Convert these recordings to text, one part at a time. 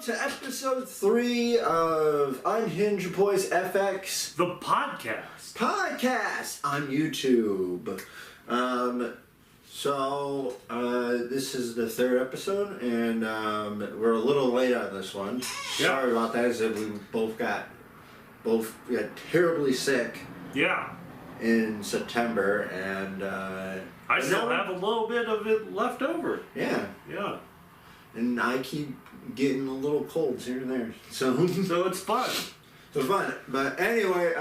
to episode 3 of Unhinged Boys FX. The podcast. On YouTube. This is the 3rd episode, and we're a little late on this one. Yeah. Sorry about that, we both got terribly sick. Yeah. In September, and I still have a little bit of it left over. Yeah. Yeah. And I keep getting a little colds here and there. So it's fun. But anyway,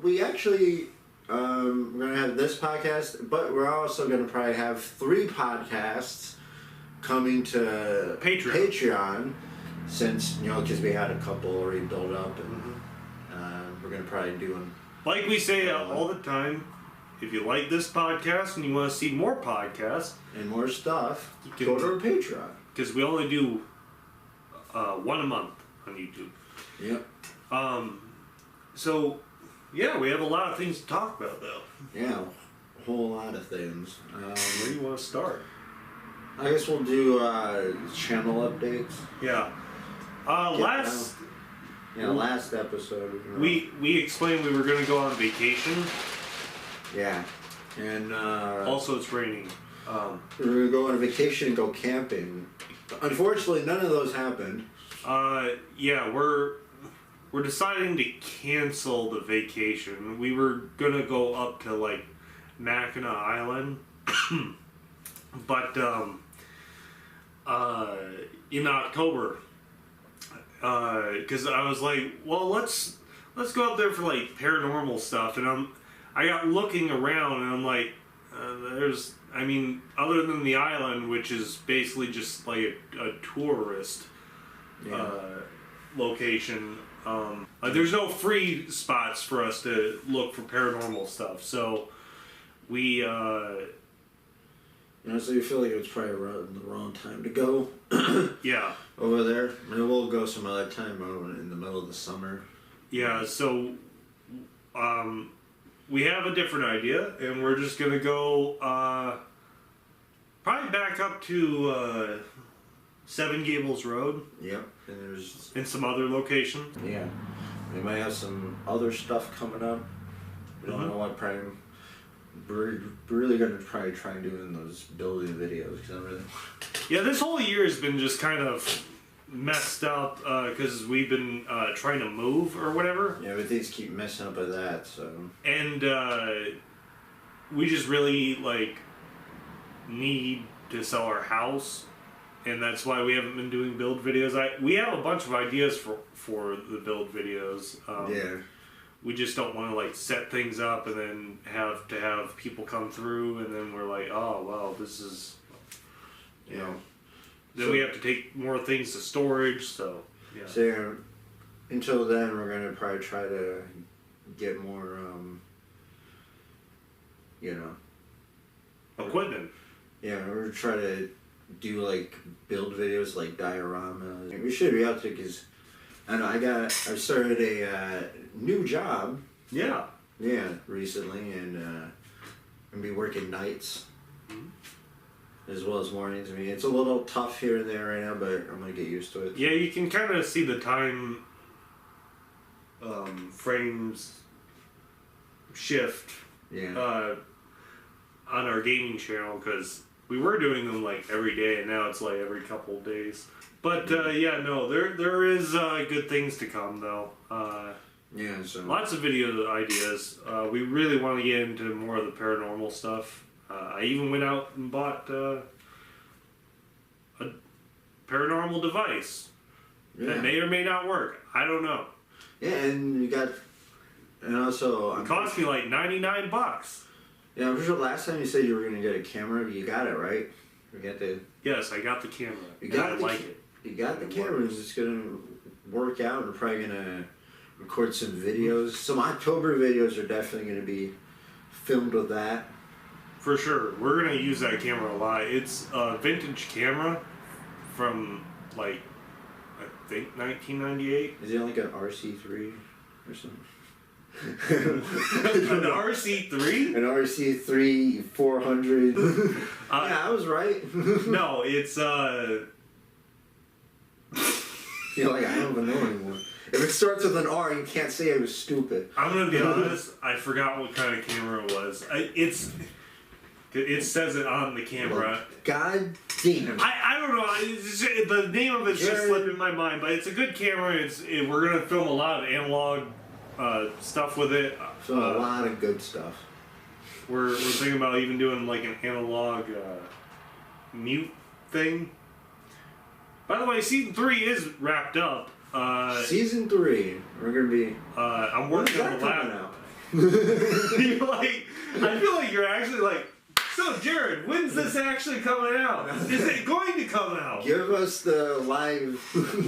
we actually we're gonna have this podcast, but we're also gonna probably have 3 podcasts coming to Patreon since because we had a couple already built up, and we're gonna probably do them. Like we say all the time, if you like this podcast and you want to see more podcasts and more stuff, go to our Patreon. Because we only do one a month on YouTube. Yep. We have a lot of things to talk about, though. Yeah, a whole lot of things. Where do you want to start? I guess we'll do channel updates. Yeah. Last episode. We explained we were going to go on vacation. Yeah. And also it's raining. We were going to go on a vacation and go camping. Unfortunately, none of those happened. We're deciding to cancel the vacation. We were going to go up to Mackinac Island. But in October, because I was like, well, let's go up there for paranormal stuff, and I got looking around, and I'm like, other than the island, which is basically just a tourist location, there's no free spots for us to look for paranormal stuff, so we so you feel like it was probably the wrong time to go. Yeah. Over there. Maybe we'll go some other time in the middle of the summer. Yeah, so we have a different idea, and we're just going to go probably back up to Seven Gables Road. Yep. And some other locations. Yeah. We might have some other stuff coming up. We don't know what probably. We're really going to probably try and do in those building videos. This whole year has been just kind of messed up because we've been trying to move or whatever. Yeah, but things keep messing up with that, so. And we just really need to sell our house, and that's why we haven't been doing build videos. We have a bunch of ideas for the build videos. Yeah. We just don't want to set things up and then have to have people come through, and then we're like, oh well, this is, Then we have to take more things to storage. So yeah. So until then, we're gonna probably try to get more, equipment. Yeah, we're gonna try to do build videos dioramas. We should be out there because. I know I started a new job. Yeah. Yeah, recently, and I'm gonna be working nights as well as mornings. It's a little tough here and there right now, but I'm gonna get used to it. Yeah, you can kind of see the time frames shift. Yeah. On our gaming channel, because we were doing them every day, and now it's every couple of days. But there is good things to come though. So lots of video ideas. We really want to get into more of the paranormal stuff. I even went out and bought a paranormal device that may or may not work. I don't know. Yeah, and also it cost me $99. Yeah, I'm sure last time you said you were gonna get a camera, you got it, right? Yes, I got the camera. You got the camera. It's just gonna work out. We're probably gonna record some videos. Some October videos are definitely gonna be filmed with that. For sure, we're gonna use that camera a lot. It's a vintage camera from I think 1998. Is it an RC3 or something? An RC3? An RC3 400. Yeah, I was right. No, it's You're like, I don't even know anymore. If it starts with an R, you can't say it was stupid. I'm gonna be honest. I forgot what kind of camera it was. It says it on the camera. God damn. I don't know. The name of it's just slipping my mind, but it's a good camera. We're gonna film a lot of analog stuff with it. So a lot of good stuff. We're thinking about even doing like an analog mute thing. By the way, season 3 is wrapped up. Season 3, we're gonna be. I'm working on the lab. You're like, I feel like you're actually like. So, Jared, when's this actually coming out? Is it going to come out? Give us the live.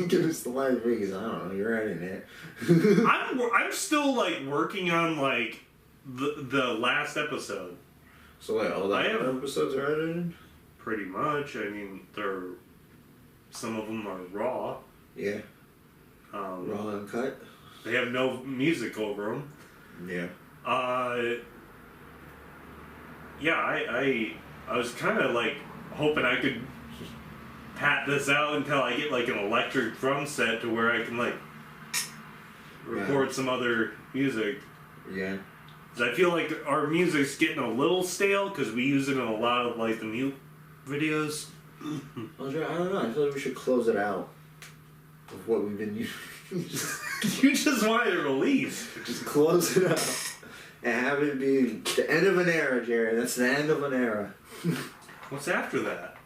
Give us the live because I don't know. You're editing it. I'm still like working on like the last episode. So like all the episodes are edited. Pretty much. I mean, some of them are raw. Yeah. Raw and cut. They have no music over them. Yeah. Yeah, I was kind of like hoping I could pat this out until I get like an electric drum set to where I can like record some other music. Yeah. 'Cause I feel like our music's getting a little stale because we use it in a lot of like the mute videos. I don't know. I feel like we should close it out with what we've been using. You just wanted a release. Just close it out. And have it be the end of an era, Jerry. That's the end of an era. What's after that?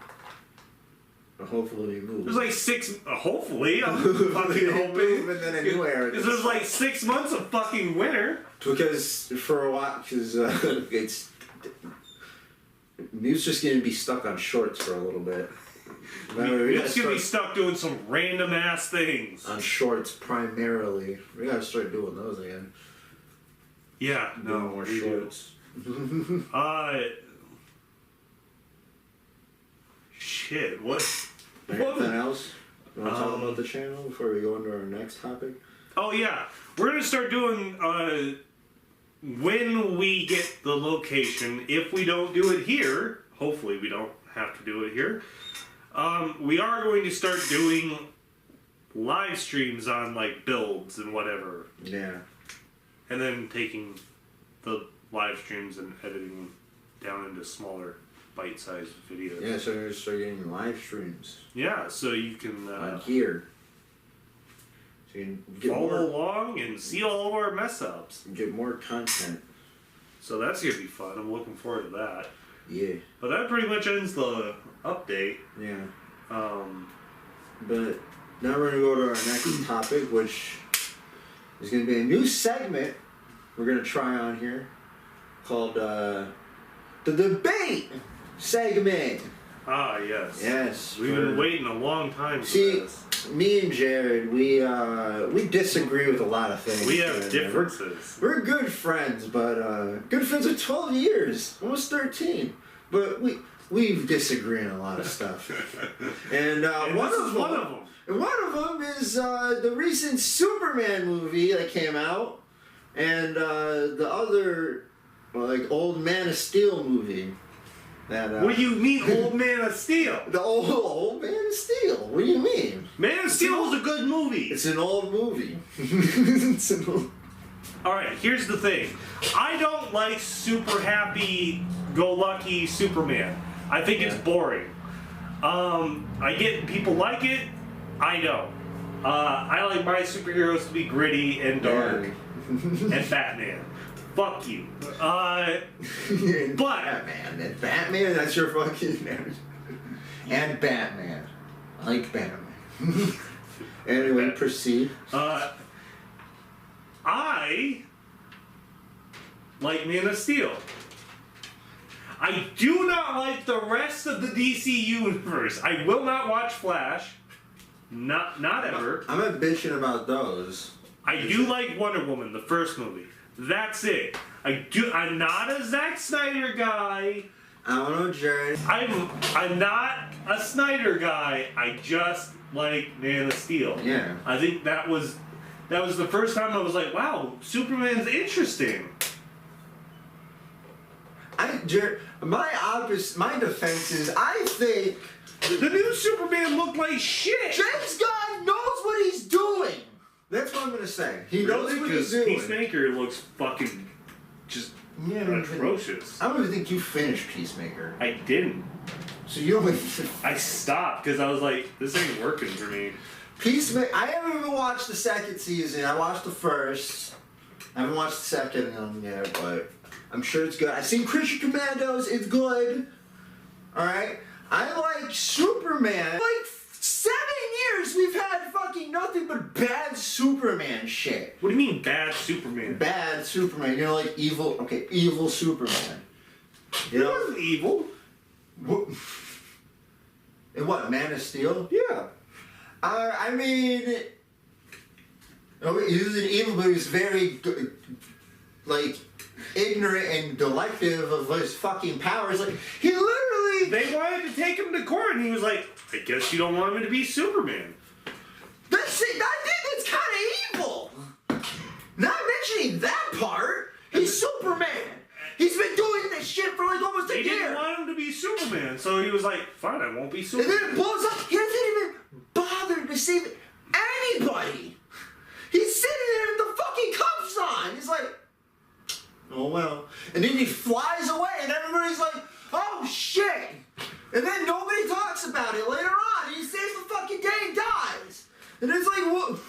Hopefully we move. There's like 6... hopefully. I'm fucking hoping. And then a new era. Because there's like 6 months of fucking winter. Because for a while, because Mute's just going to be stuck on shorts for a little bit. Mute's going to be stuck doing some random ass things. On shorts primarily. We got to start doing those again. Yeah, no more shorts. Shit, what? Anything else? You want to talk about the channel before we go into our next topic? Oh yeah, we're gonna start doing when we get the location. If we don't do it here, hopefully we don't have to do it here. We are going to start doing live streams on like builds and whatever. Yeah. And then taking the live streams and editing them down into smaller bite-sized videos. Yeah, so we're going to start getting live streams. Yeah, so you can... on here. So you can get follow along and see all of our mess-ups. Get more content. So that's going to be fun. I'm looking forward to that. Yeah. But that pretty much ends the update. Yeah. But now we're going to go to our next topic, which... There's going to be a new segment we're going to try on here called the debate segment. Ah, yes. Yes. We've been waiting a long time for this. Me and Jared, we disagree with a lot of things. We have differences. We're good friends, but good friends of 12 years, almost 13. But we disagree on a lot of stuff. And, one of them. And one of them is the recent Superman movie that came out, and the other, like, Old Man of Steel movie. That, what do you mean, Old Man of Steel? The old Man of Steel. What do you mean? Man of Steel was a good movie. It's an old movie. Alright, here's the thing. I don't like super happy-go-lucky Superman. I think it's boring. I get people like it. I know. I like my superheroes to be gritty and dark. And Batman. Fuck you. But... Batman, that's your fucking name. And Batman. I like Batman. Anyway, proceed. I like Man of Steel. I do not like the rest of the DC universe. I will not watch Flash. Not ever. I'm not bitching about those. I do like Wonder Woman, the first movie. That's it. I'm not a Zack Snyder guy. I don't know, Jared. I'm not a Snyder guy. I just like Man of Steel. Yeah. I think that was the first time I was like, wow, Superman's interesting. Jared, my defense is I think the new Superman looked like shit. James Gunn knows what he's I'm gonna say. He knows what he's doing. Peacemaker looks fucking just atrocious. I don't even think you finished Peacemaker. I didn't. So you only... I stopped because I was like, this ain't working for me. Peacemaker... I haven't even watched the second season. I watched the first. I haven't watched the second one yet, but I'm sure it's good. I've seen Christian Commandos. It's good. Alright? I like Superman. Like 7 years we've had fucking nothing but bad Superman shit. What do you mean bad Superman? Bad Superman. You know, like evil... Okay, evil Superman. You He know? wasn't evil. What? In what? Man of Steel? Yeah. I mean... He was an evil, but he was very... like... ignorant and delective of his fucking powers. Like, he literally... They wanted to take him to court, and he was like, I guess you don't want him to be Superman. That's kind of evil. Not mentioning that part. He's Superman. He's been doing this shit for like almost a year. They didn't want him to be Superman, so he was like, fine, I won't be Superman. And then it blows up. He doesn't even bother to save anybody. He's sitting there with the fucking cuffs on. He's like... oh well. And then he flies away and everybody's like, oh shit! And then nobody talks about it later on. He saves the fucking day and dies. And it's like, what?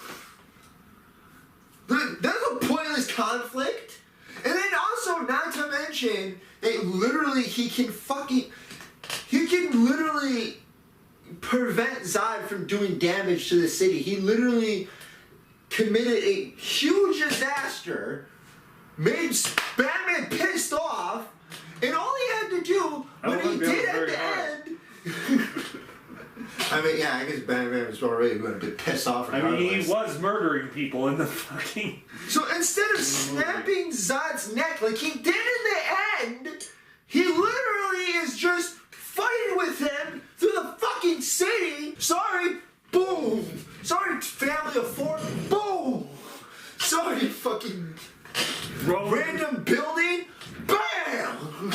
There's a pointless conflict. And then also, not to mention, that literally he can literally prevent Zod from doing damage to the city. He literally committed a huge disaster, made Batman pissed off, and all he had to do, when he did at the end... I mean, yeah, I guess Batman was already going to be pissed off. I mean, he was murdering people in the fucking... So instead of snapping Zod's neck like he did in the end, he literally is just fighting with him through the fucking city. Sorry, boom. Sorry, family of four, boom. Sorry, fucking... random building, bam!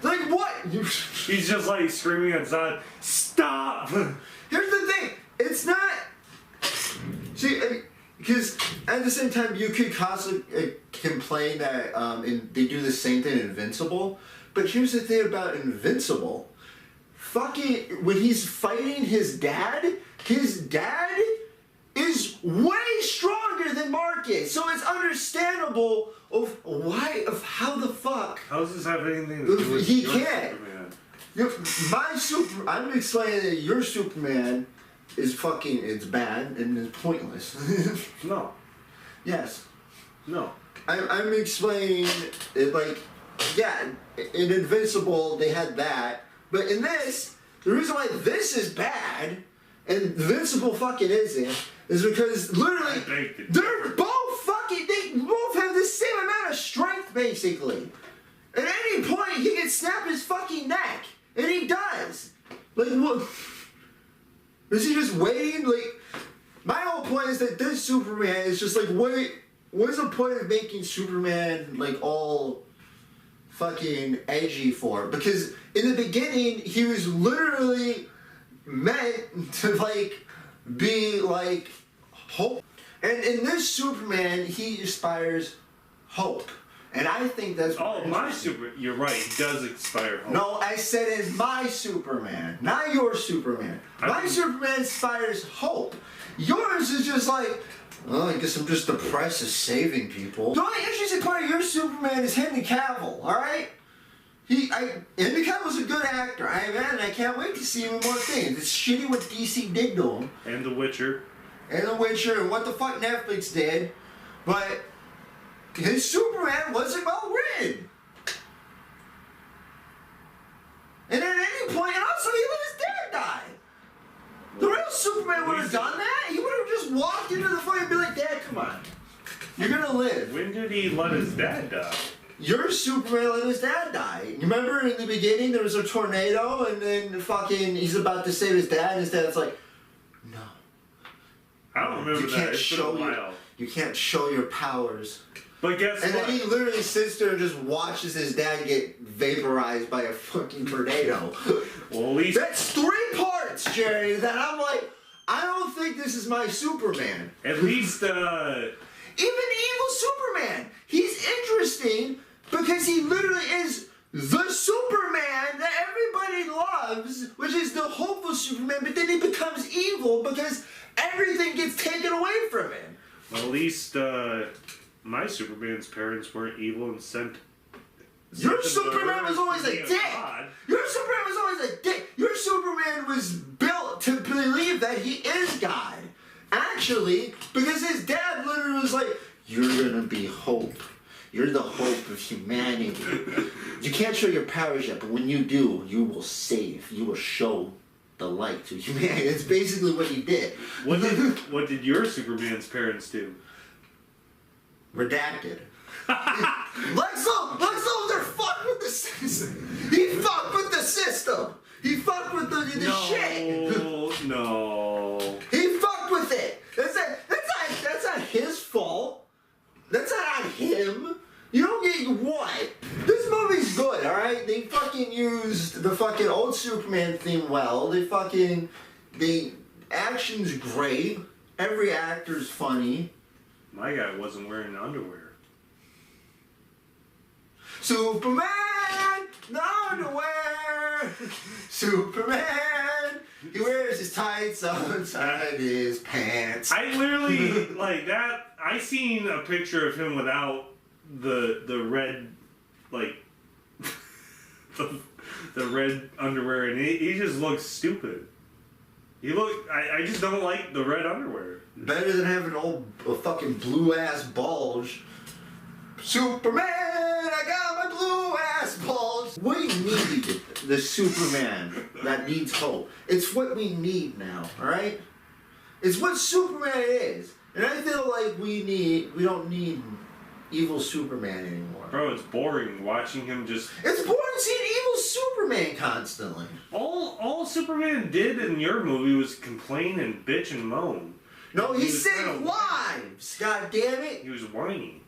Like what? He's just like screaming at Zod, stop! Here's the thing, it's not... See, because at the same time you could constantly complain that they do the same thing in Invincible, but here's the thing about Invincible. Fucking, when he's fighting his dad is way stronger than Marcus, so it's understandable of how the fuck. How does this have anything to do with he your can't. Superman? I'm explaining that your Superman is fucking, it's bad and it's pointless. No. Yes. No. I'm explaining it like, yeah, in Invincible they had that, but in this, the reason why this is bad and Invincible fucking isn't is because literally they're both fucking, they both have the same amount of strength basically. At any point he can snap his fucking neck, and he does. Like what? Is he just waiting? Like, my whole point is that this Superman is just like, what's the point of making Superman like all fucking edgy for? Because in the beginning he was literally meant to like be like hope, and in this Superman he inspires hope, and I think that's my Superman. You're right. He does inspire hope. No, I said it's my Superman, not your Superman. My Superman inspires hope. Yours is just like, well, I guess I'm just depressed as saving people. The only interesting part of your Superman is Henry Cavill. All right. Henry Cavill's a good actor. I can't wait to see him in more things. It's shitty what DC did to him. And The Witcher. And The Witcher, and what the fuck Netflix did. But his Superman wasn't well written. And at any point, and also he let his dad die. The real Superman would have done that. He would have just walked into the fight and be like, Dad, come on. You're gonna live. When did he let his dad die? Your Superman let his dad die. You remember in the beginning there was a tornado and then fucking he's about to save his dad and his dad's like, no. I don't remember that. It's been a while. You can't show your powers. But guess what? And then he literally sits there and just watches his dad get vaporized by a fucking tornado. Well, at least... That's 3 parts, Jerry, that I'm like, I don't think this is my Superman. At least, Even evil Superman, he's interesting because he literally is the Superman that everybody loves, which is the hopeful Superman, but then he becomes evil because everything gets taken away from him. well, at least, my Superman's parents weren't evil and sent Your Superman was always a dick. God. Your Superman was always a dick. Your Superman was built to believe that he is God. Actually, because his dad literally was like, you're gonna be hope. You're the hope of humanity. You can't show your powers yet, but when you do, you will save. You will show the light to humanity. It's basically what he did. What did your Superman's parents do? Redacted. Lex Luthor fucked with the system. He fucked with the system. He fucked with the shit. No. He fucked with it. That's not his fault. That's not on him. You don't get what? This movie's good, alright? They fucking used the fucking old Superman theme well. The action's great. Every actor's funny. My guy wasn't wearing underwear. Superman, no underwear. Superman, he wears his tights inside his pants. I literally like that. I seen a picture of him without the red, like the red underwear, and he just looks stupid. I just don't like the red underwear. Better than having a fucking blue ass bulge. Superman, I got my blue ass balls. We need the Superman that needs hope. It's what we need now, alright? It's what Superman is. And I feel like we don't need evil Superman anymore. Bro, it's boring watching him just... It's boring seeing evil Superman constantly. All Superman did in your movie was complain and bitch and moan. No, he saved lives, god damn it. He was whiny.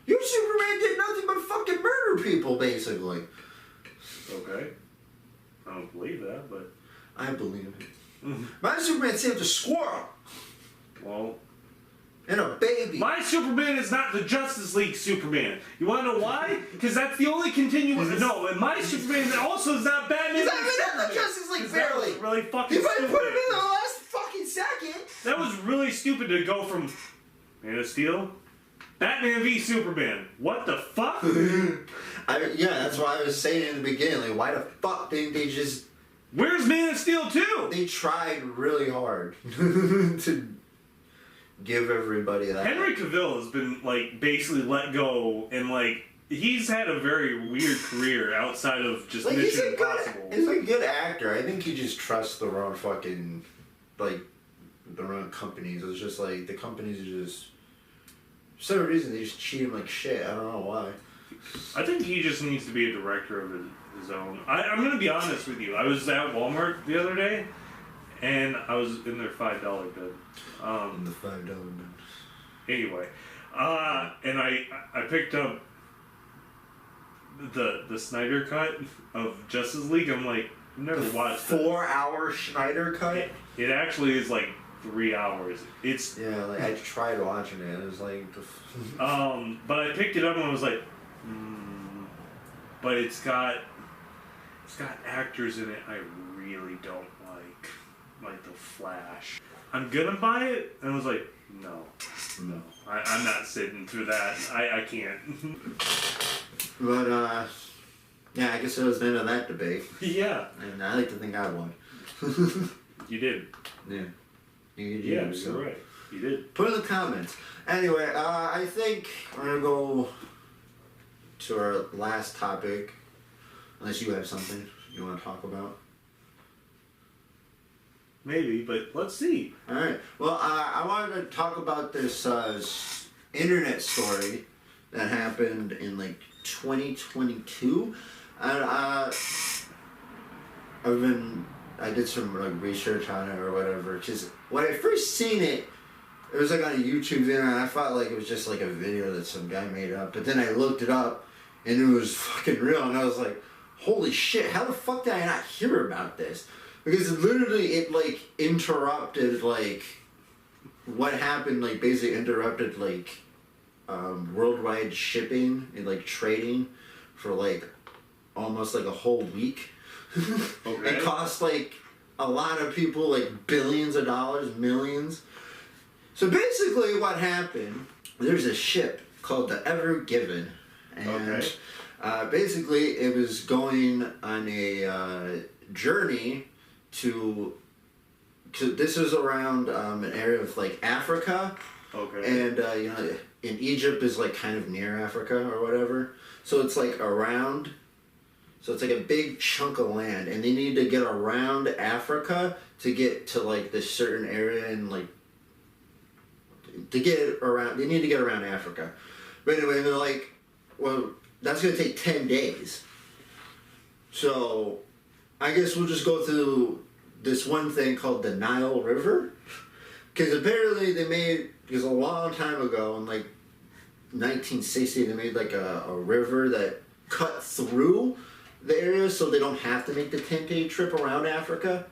Your Superman did nothing but fucking murder people, basically. Okay. I don't believe that, but... I believe it. My Superman saved a squirrel. Well... And a baby. My Superman is not the Justice League Superman. You want to know why? Because that's the only continuous... No, and my Superman also is not Batman. He's not even in the Justice League, barely. That was really fucking stupid. stupid. You put him in the last fucking second. That was really stupid to go from Man of Steel, Batman v Superman. What the fuck? Yeah, that's why I was saying in the beginning. Like, why the fuck didn't they just... Where's Man of Steel 2? They tried really hard to give everybody that. Henry Cavill has been, like, basically let go, and, like, he's had a very weird career outside of just like, Mission Impossible. He's a good actor. I think he just trusts the wrong fucking, like, the wrong companies. It's just, like, the companies are just... For some reason, they just treat him like shit. I don't know why. I think he just needs to be a director of his own. I'm going to be honest with you. I was at Walmart the other day, and I was in their $5 bin. The $5 bin. Anyway, and I picked up the Snyder cut of Justice League. I'm like, I've never watched the 4-hour Snyder cut? It actually is like 3 hours. It's yeah, like I tried watching it. It was like but I picked it up and I was like, but it's got actors in it I really don't like the Flash. I'm gonna buy it, and I was like, no, I'm not sitting through that. I can't. But yeah, I guess it was the end of that debate. Yeah. And I like to think I won. You did. Yeah. Yeah, you're right. You did. Put in the comments. Anyway, I think we're gonna go to our last topic. Unless you have something you want to talk about. Maybe, but let's see. Alright. Well, I wanted to talk about this internet story that happened in like 2022. And I did some like research on it or whatever. Because when I first seen it, it was like on a YouTube video, and I felt like it was just like a video that some guy made up. But then I looked it up, and it was fucking real, and I was like, holy shit, how the fuck did I not hear about this? Because literally it like interrupted like what happened, like basically interrupted like worldwide shipping and like trading for like almost like a whole week. Okay. It cost like a lot of people like billions of dollars, millions. So basically what happened, there's a ship called the Ever Given, and basically it was going on a journey to this was around an area of like Africa. Okay. And you know, in Egypt is like kind of near Africa or whatever. So it's like around. So it's like a big chunk of land, and they need to get around Africa to get to like this certain area, and like to get around. They need to get around Africa. But anyway, they're like, well, that's gonna take 10 days. So I guess we'll just go through this one thing called the Nile River. Because apparently they made, because a long time ago, in like 1960, they made like a river that cut through the area so they don't have to make the 10-day trip around Africa.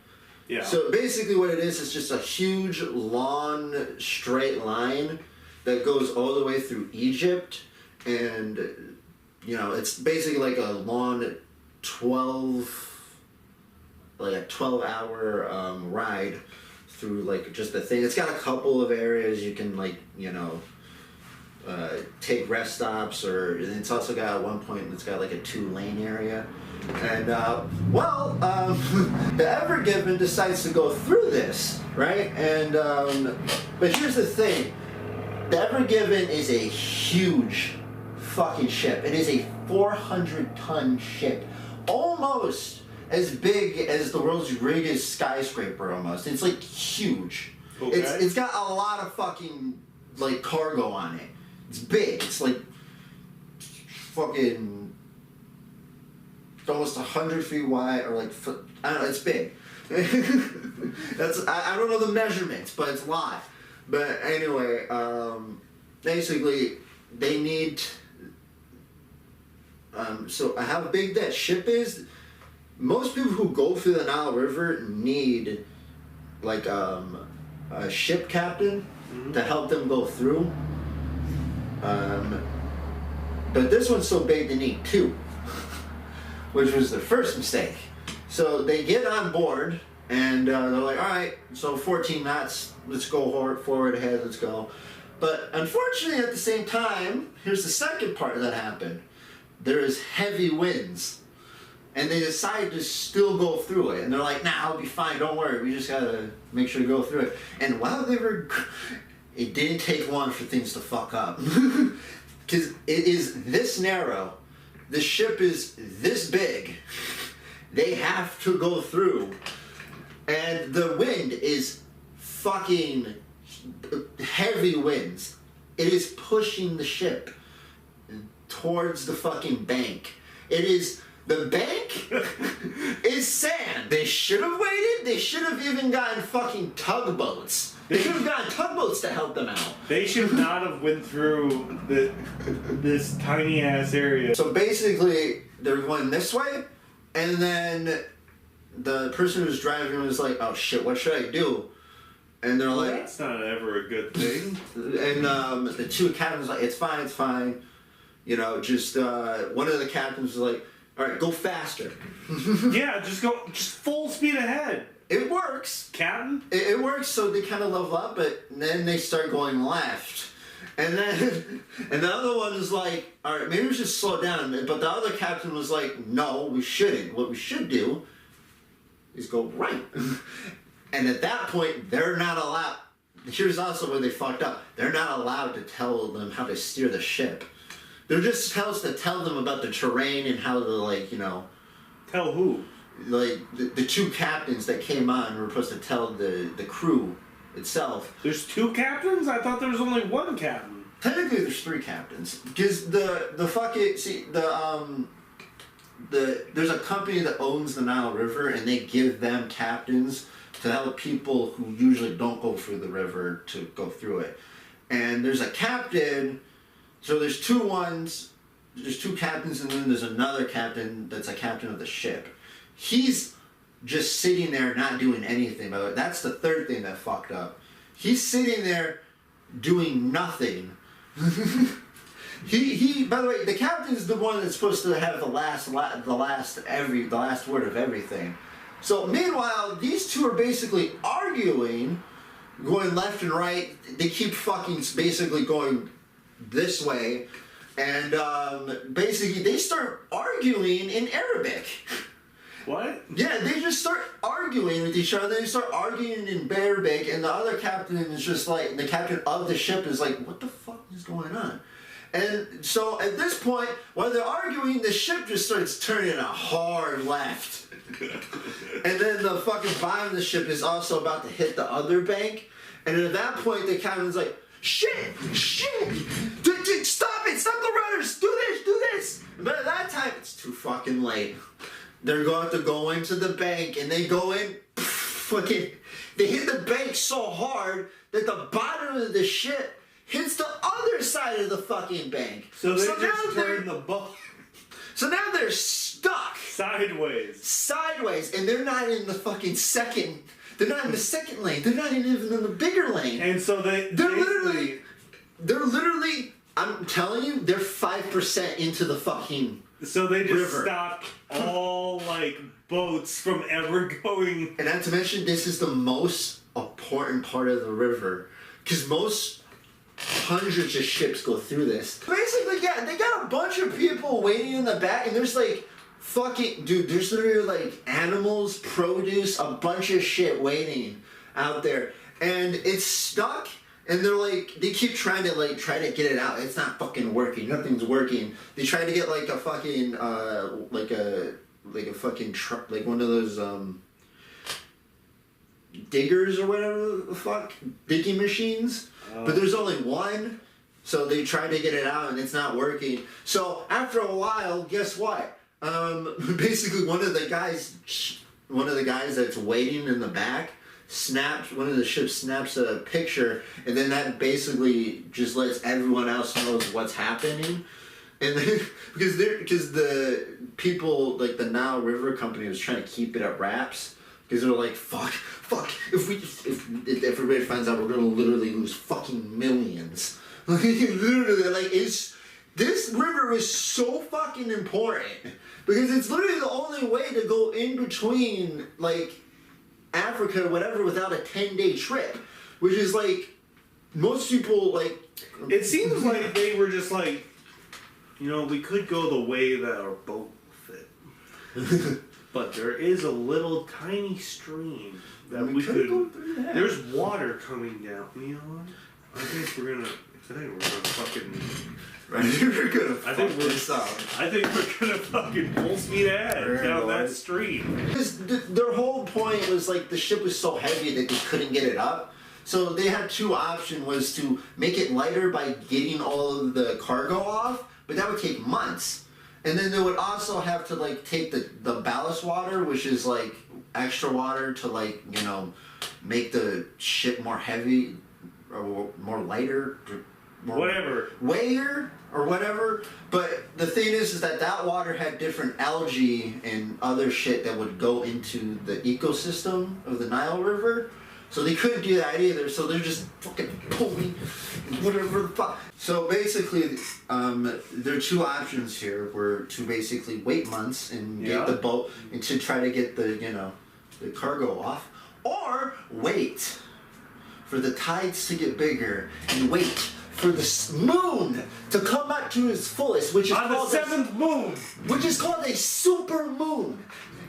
Yeah. So basically what it is just a huge, long, straight line that goes all the way through Egypt. And, you know, it's basically like a long 12-hour ride through like just the thing. It's got a couple of areas you can like, you know, take rest stops, or and it's also got at one point it's got like a 2-lane area. And the Ever Given decides to go through this, right? And but here's the thing, the Ever Given is a huge fucking ship. It is a 400-ton ship, almost as big as the world's biggest skyscraper. Almost, it's like huge. Okay. It's got a lot of fucking like cargo on it. It's big. It's like fucking almost 100 feet wide, or like I don't know. It's big. That's I don't know the measurements, but it's a lot. But anyway, basically they need. So how big that ship is? Most people who go through the Nile River need like a ship captain to help them go through. But this one's so big they need 2, which was their first mistake. So they get on board and they're like, all right, so 14 knots, let's go forward ahead, let's go. But unfortunately at the same time, here's the second part that happened. There is heavy winds. And they decide to still go through it. And they're like, nah, I'll be fine, don't worry. We just gotta make sure to go through it. And while they were... It didn't take long for things to fuck up. Because it is this narrow. The ship is this big. They have to go through. And the wind is fucking heavy winds. It is pushing the ship towards the fucking bank. It is... The bank is sand. They should have waited. They should have even gotten fucking tugboats. They should have gotten tugboats to help them out. They should not have went through this tiny ass area. So basically, they're going this way, and then the person who's driving was like, "Oh shit, what should I do?" And they're like, "That's not ever a good thing." And the 2 captains were like, "It's fine, it's fine." You know, just one of the captains was like, all right, go faster. Yeah, just full speed ahead. It works. Captain? It works, so they kind of level up, but then they start going left. And then and the other one is like, all right, maybe we should slow down. But the other captain was like, no, we shouldn't. What we should do is go right. And at that point, they're not allowed. Here's also where they fucked up. They're not allowed to tell them how to steer the ship. They're just supposed to tell them about the terrain and how to, like, you know... Tell who? Like, the 2 captains that came on were supposed to tell the crew itself. There's 2 captains? I thought there was only 1 captain. Technically, there's 3 captains. Because the fucking... See, there's a company that owns the Nile River, and they give them captains to help people who usually don't go through the river to go through it. And there's a captain... So there's 2 captains, and then there's another captain that's a captain of the ship. He's just sitting there not doing anything. But that's the third thing that fucked up. He's sitting there doing nothing. He. By the way, the captain's the one that's supposed to have the last word of everything. So meanwhile, these two are basically arguing, going left and right. They keep fucking basically going this way, and basically they start arguing in Arabic. What? Yeah, they just start arguing with each other. They start arguing in Arabic, and the other captain is just like, the captain of the ship is like, what the fuck is going on? And so at this point, while they're arguing, the ship just starts turning a hard left. And then the fucking bottom of the ship is also about to hit the other bank. And at that point, the captain's like, shit! Stop it! Stop the runners! Do this! But at that time, it's too fucking late. They're going to go into the bank, and they go in, they hit the bank so hard that the bottom of the ship hits the other side of the fucking bank. So they just turn the boat. So now they're stuck. Sideways, and they're not in the fucking second. They're not in the second lane. They're not even in the bigger lane. And so they're literally. I'm telling you, they're 5% into the fucking. So they just river. stopped all boats from ever going. And not to mention, this is the most important part of the river, because most hundreds of ships go through this. Basically, yeah, they got a bunch of people waiting in the back, and there's there's literally animals, produce, a bunch of shit waiting out there, and it's stuck. And they keep trying to get it out. It's not fucking working. Nothing's working. They try to get a fucking fucking truck, one of those diggers or whatever the fuck, digging machines. But there's only one, so they try to get it out and it's not working. So after a while, guess what? Basically one of the guys that's waiting in the back. One of the ships snaps a picture, and then that basically just lets everyone else know what's happening. And then, because the people, the Nile River Company was trying to keep it at wraps, because they're like, fuck, if everybody finds out, we're gonna literally lose fucking millions. Literally, this river is so fucking important, because it's literally the only way to go in between, Africa or whatever without a 10-day trip, which is most people It seems like they were just we could go the way that our boat will fit, but there is a little tiny stream that we could go through that. There's water coming down. You know what? I think we're gonna fucking. Right, we're gonna I think we're gonna fucking full speed ahead down that stream. Because their whole point was the ship was so heavy that they couldn't get it up. So they had two options: was to make it lighter by getting all of the cargo off, but that would take months. And then they would also have to take the ballast water, which is extra water to make the ship more heavy or more lighter. Weightier or whatever. But the thing is that water had different algae and other shit that would go into the ecosystem of the Nile River. So they couldn't do that either. So they're just fucking pulling whatever the fuck. So basically, there are two options here. Were to basically wait months and get the boat and to try to get the cargo off, or wait for the tides to get bigger and wait for the moon to come up to its fullest, which is on called the seventh moon, which is called a super moon.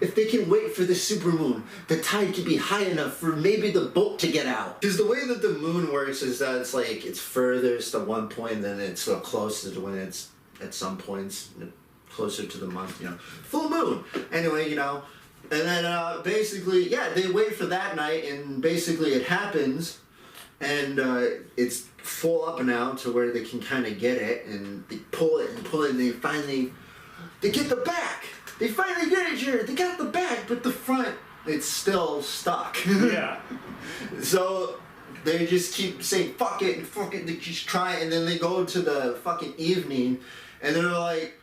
If they can wait for the super moon, the tide can be high enough for maybe the boat to get out. Because the way that the moon works is that it's furthest at one point, and then it's so close to when it's at some points closer to the month. Full moon. Anyway, and then basically, they wait for that night, and basically it happens. And it's full up now to where they can kind of get it, and they pull it, and they get the back. They finally get it, Jared. They got the back, but the front, it's still stuck. Yeah. So they just keep saying, fuck it, they just try it, and then they go to the fucking evening, and they're like,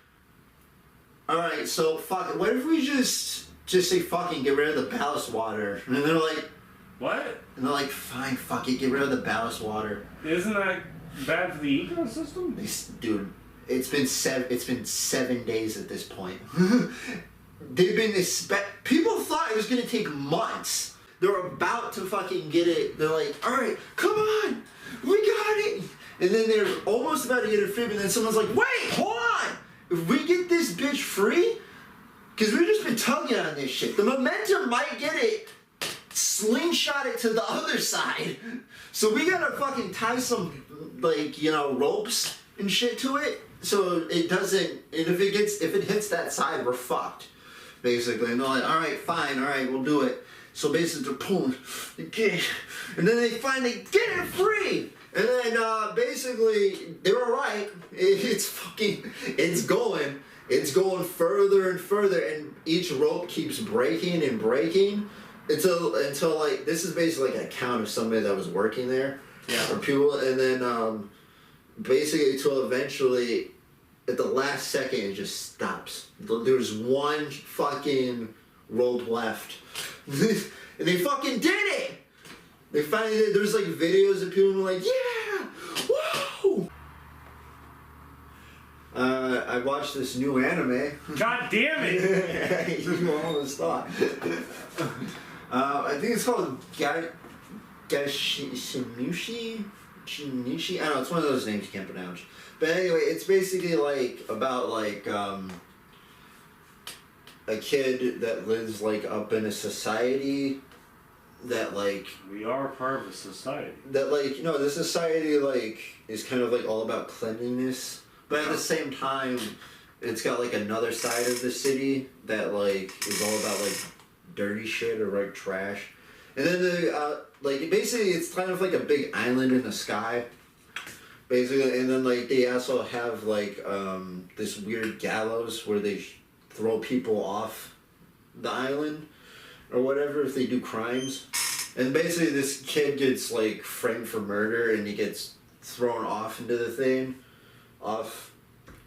alright, so fuck it, what if we just just say fucking get rid of the ballast water. And they're like, what? And they're like, fine, fuck it, get rid of the ballast water. Isn't that bad for the ecosystem? Dude, it's been 7 days at this point. They've been people thought it was gonna take months. They're about to fucking get it. They're like, all right, come on, we got it. And then they're almost about to get it free, but then someone's like, wait, hold on. If we get this bitch free, because we've just been tugging on this shit, the momentum might get it, slingshot it to the other side. So we gotta fucking tie some, like, you know, ropes and shit to it, so it doesn't, and if it hits that side, we're fucked, basically. And they're like, all right, fine, all right, we'll do it. So basically they're pulling, and then they finally get it free. And then basically they're all right. It's going further and further, and each rope keeps breaking and breaking until like, this is basically like an account of somebody that was working there, or people, and then basically until eventually at the last second it just stops. There's one fucking rope left. And they fucking did it! They finally did. There's like videos of people like, yeah! Whoa! I watched this new anime. God damn it! You almost thought. I think it's called Shinichi? I don't know, it's one of those names you can't pronounce. But anyway, it's basically like about like a kid that lives like up in a society that like, we are part of a society that like, you know, the society like is kind of like all about cleanliness, but at the same time it's got like another side of the city that like is all about like dirty shit or like trash. And then the like basically it's kind of like a big island in the sky, basically. And then like they also have like this weird gallows where they throw people off the island or whatever if they do crimes. And basically this kid gets like framed for murder, and he gets thrown off into the thing, off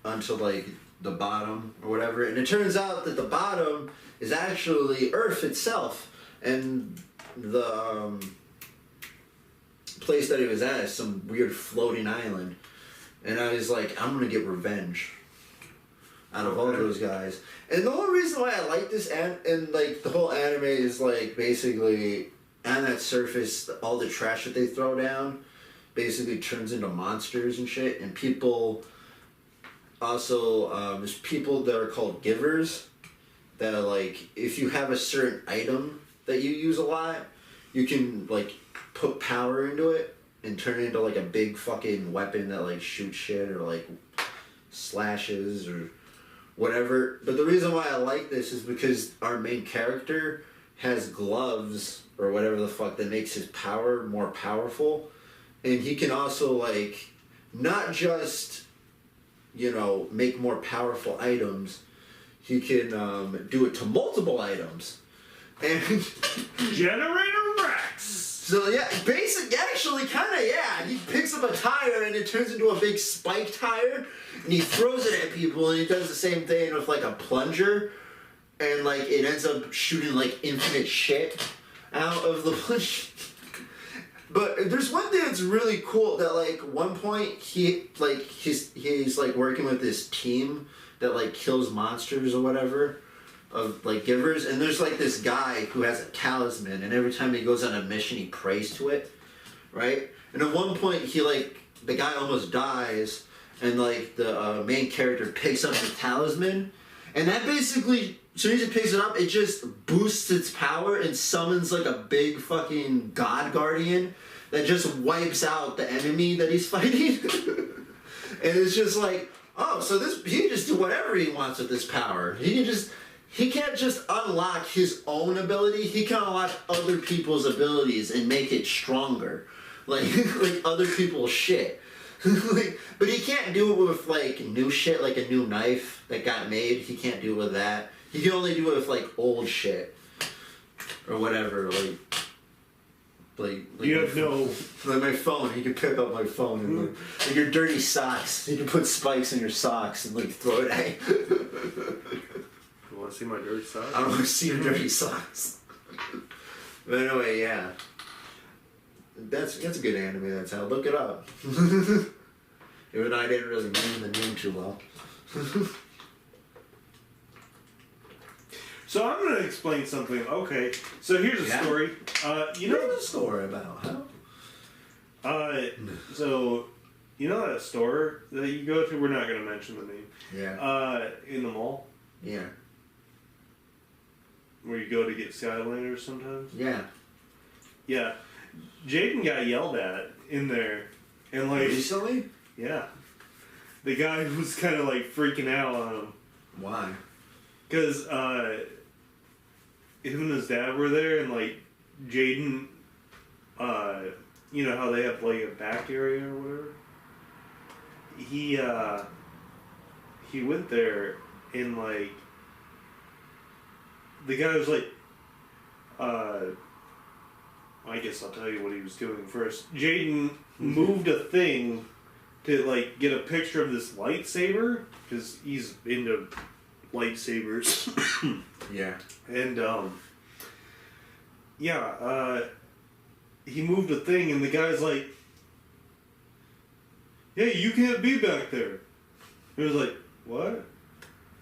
onto like the bottom or whatever. And it turns out that the bottom is actually Earth itself, and the place that he was at is some weird floating island. And I was like, I'm gonna get revenge out of all those guys. And the whole reason why I like this and like the whole anime is like basically on that surface, all the trash that they throw down basically turns into monsters and shit. And people also, there's people that are called givers that are like, if you have a certain item that you use a lot, you can like put power into it and turn it into like a big fucking weapon that like shoots shit or like slashes or whatever. But the reason why I like this is because our main character has gloves or whatever the fuck that makes his power more powerful. And he can also like not just, you know, make more powerful items, he can do it to multiple items. And Generator Rex! So yeah, actually kinda, yeah. He picks up a tire and it turns into a big spike tire, and he throws it at people, and he does the same thing with like a plunger, and like it ends up shooting like infinite shit out of the plunger. But there's one thing that's really cool that like one point he's like working with this team that like kills monsters or whatever, of like givers, and there's like this guy who has a talisman, and every time he goes on a mission he prays to it, right? And at one point he like, the guy almost dies, and like the main character picks up the talisman, and that basically, as soon as he picks it up, it just boosts its power and summons like a big fucking god guardian that just wipes out the enemy that he's fighting. And it's just like, oh, so he can just do whatever he wants with this power. He can't just unlock his own ability, he can unlock other people's abilities and make it stronger. Like other people's shit. But he can't do it with like new shit, like a new knife that got made. He can't do it with that. He can only do it with like old shit. Or whatever, like you have no... Like my phone, he can pick up my phone and like your dirty socks. He can put spikes in your socks and like throw it at you. Who to see my dirty socks? I don't want to see your dirty socks. But anyway, yeah. That's a good anime, that's how. Look it up. Even though I didn't really name the name too well. So I'm going to explain something. Okay, so here's a story. You know the story about how? So you know that store that you go to? We're not going to mention the name. Yeah. In the mall? Yeah. Where you go to get Skylanders sometimes? Yeah. Yeah. Jaden got yelled at in there. And like... Recently? Yeah. The guy was kind of like freaking out on him. Why? Because him and his dad were there, and like Jaden, you know how they have like a back area or whatever? He went there, and like the guy was like, I guess I'll tell you what he was doing first. Jaden moved a thing to like get a picture of this lightsaber, because he's into lightsabers. Yeah. And he moved a thing, and the guy's like, "Hey, you can't be back there." He was like, "What?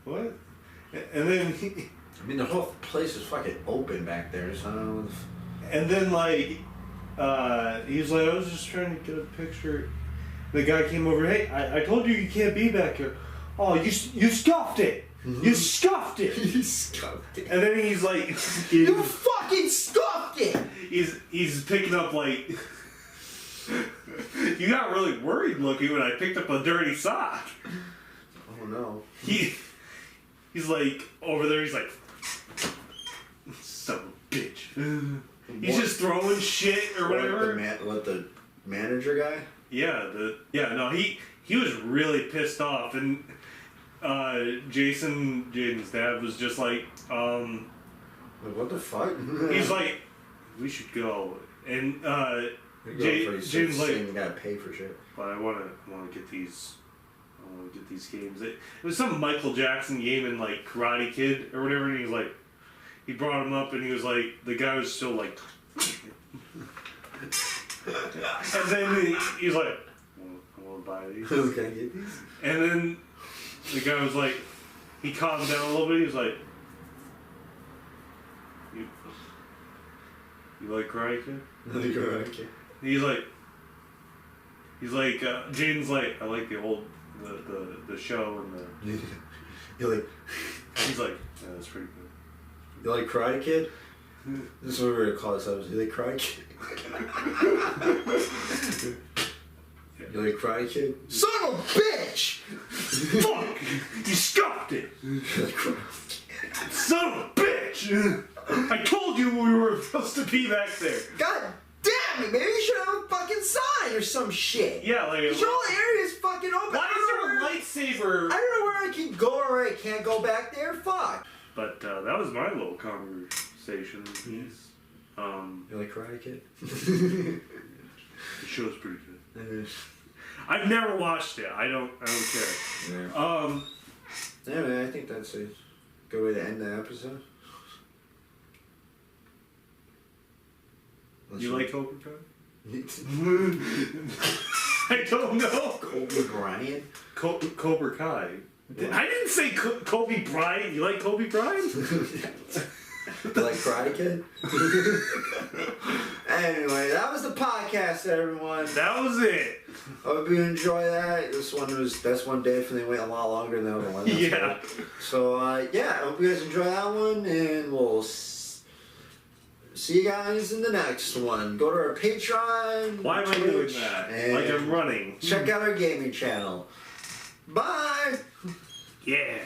What?" And then I mean, the whole place is fucking open back there, so I don't know if... And then like he was like, "I was just trying to get a picture." The guy came over. "Hey, I told you can't be back here." "Oh, you scuffed it. You scuffed it." You scuffed it. And then he's like, "You fucking scuffed it." He's picking up like. You got really worried looking when I picked up a dirty sock. Oh no. He's like over there. He's like, "Son of a bitch." He's just throwing shit or whatever. What the manager guy? Yeah, no, he was really pissed off, and Jaden's dad was just like, what the fuck? He's like, "We should go," and Jaden's like, "You gotta pay for shit." "But I want to get these. I want to get these games." It was some Michael Jackson game in like Karate Kid or whatever, and he's like, he brought him up, and he was like, the guy was still like. And then he's like, "I want to buy these." Can I get these? And then the guy was like, he calmed down a little bit. He was like, You like Karate Kid?" I like Karate Kid. He's like, Jaden's like, "I like the old, the show and the." You're like. He's like, "Yeah, that's pretty good." You like Karate Kid? This is what we're gonna call this episode. You like Karate Kid? You like Karate Kid? Son of a bitch! Fuck! You scuffed it! You like Karate Kid? Son of a bitch! I told you we were supposed to be back there. God damn it! Maybe you should have a fucking sign or some shit. Yeah, like. This whole area's fucking open. Why is there a lightsaber? I don't know where I can go or where I can't go back there. Fuck. But that was my little conversation piece. You like Karate Kid? The show's pretty good. I've never watched it. I don't care. Yeah. Yeah, man. I think that's a good way to end the episode. You like Cobra Kai? I don't know. Kobe Bryant? Cobra Kai. What? I didn't say Kobe Bryant. You like Kobe Bryant? You like Karate Kid? Anyway, that was the podcast, everyone. That was it. I hope you enjoy that. This one definitely went a lot longer than the other one. Yeah. So, yeah, I hope you guys enjoy that one, and we'll see you guys in the next one. Go to our Patreon. Why am I doing that? Like I'm running. Check out our gaming channel. Bye! Yeah.